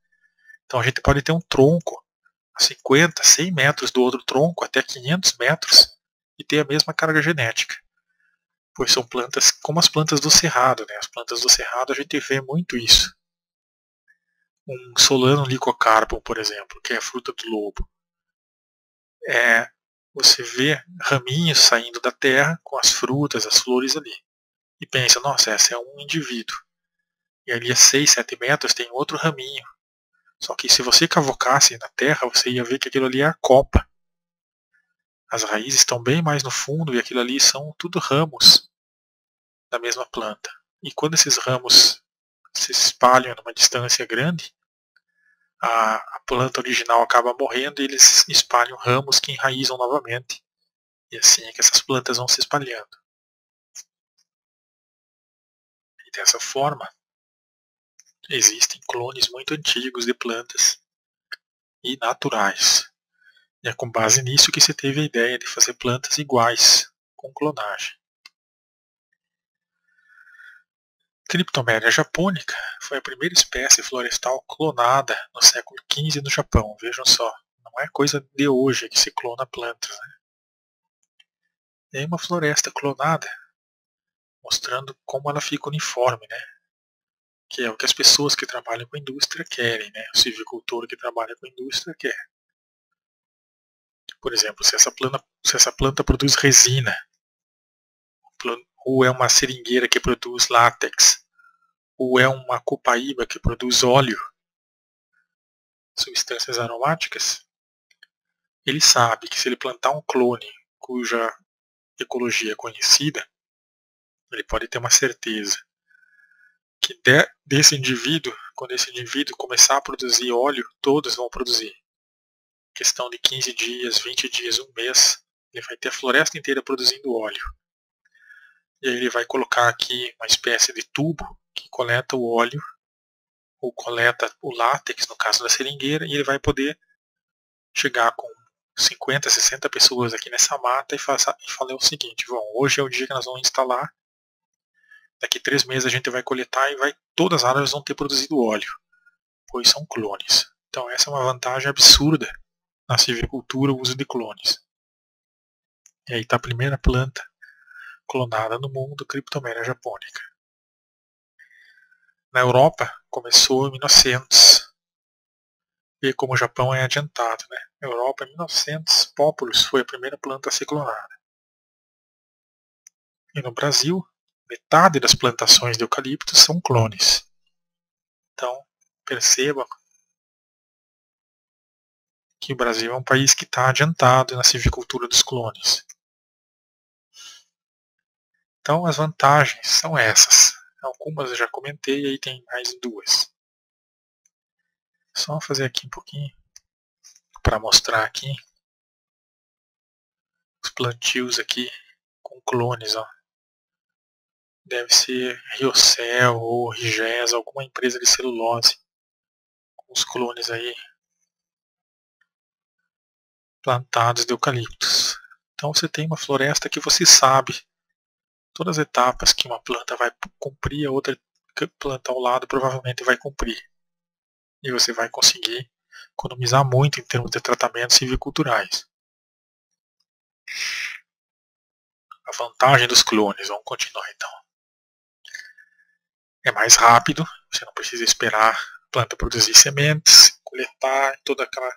Então a gente pode ter um tronco a 50, 100 metros do outro tronco, até 500 metros, e ter a mesma carga genética. Pois são plantas como as plantas do cerrado. Né? As plantas do cerrado a gente vê muito isso. Um Solanum lycocarpum, por exemplo, que é a fruta do lobo. Você vê raminhos saindo da terra com as frutas, as flores ali. E pensa, nossa, esse é um indivíduo. E ali a 6, 7 metros tem outro raminho. Só que se você cavocasse na terra, você ia ver que aquilo ali é a copa. As raízes estão bem mais no fundo e aquilo ali são tudo ramos da mesma planta. E quando esses ramos se espalham numa distância grande, a planta original acaba morrendo e eles espalham ramos que enraizam novamente. E assim é que essas plantas vão se espalhando. E dessa forma, existem clones muito antigos de plantas e naturais. E é com base nisso que se teve a ideia de fazer plantas iguais, com clonagem. Cryptomeria japonica foi a primeira espécie florestal clonada no século XV no Japão. Vejam só, não é coisa de hoje que se clona plantas. Né? E aí uma floresta clonada, mostrando como ela fica uniforme, né? Que é o que as pessoas que trabalham com a indústria querem, né? O silvicultor que trabalha com a indústria quer. Por exemplo, se essa planta produz resina, ou é uma seringueira que produz látex, ou é uma copaíba que produz óleo, substâncias aromáticas, ele sabe que se ele plantar um clone cuja ecologia é conhecida, ele pode ter uma certeza que desse indivíduo, quando esse indivíduo começar a produzir óleo, todos vão produzir. Questão de 15 dias, 20 dias, um mês, ele vai ter a floresta inteira produzindo óleo. E aí ele vai colocar aqui uma espécie de tubo que coleta o óleo, ou coleta o látex, no caso da seringueira, e ele vai poder chegar com 50, 60 pessoas aqui nessa mata e falar o seguinte: bom, hoje é o dia que nós vamos instalar, daqui 3 meses a gente vai coletar e todas as árvores vão ter produzido óleo, pois são clones. Então essa é uma vantagem absurda na silvicultura, o uso de clones. E aí está a primeira planta clonada no mundo, Cryptomeria japonica. Na Europa começou em 1900. E como o Japão é adiantado, né? Na Europa, em 1900, Populus foi a primeira planta a ser clonada. E no Brasil, metade das plantações de eucalipto são clones. Então, perceba que o Brasil é um país que está adiantado na silvicultura dos clones. Então, as vantagens são essas. Algumas eu já comentei, aí tem mais duas. Só fazer aqui um pouquinho para mostrar aqui os plantios aqui com clones, ó. Deve ser Riocel ou Rigesa, alguma empresa de celulose com os clones aí plantados de eucaliptos. Então você tem uma floresta que você sabe todas as etapas que uma planta vai cumprir, a outra planta ao lado provavelmente vai cumprir. E você vai conseguir economizar muito em termos de tratamentos silviculturais. A vantagem dos clones, vamos continuar então. É mais rápido, você não precisa esperar a planta produzir sementes, coletar, toda aquela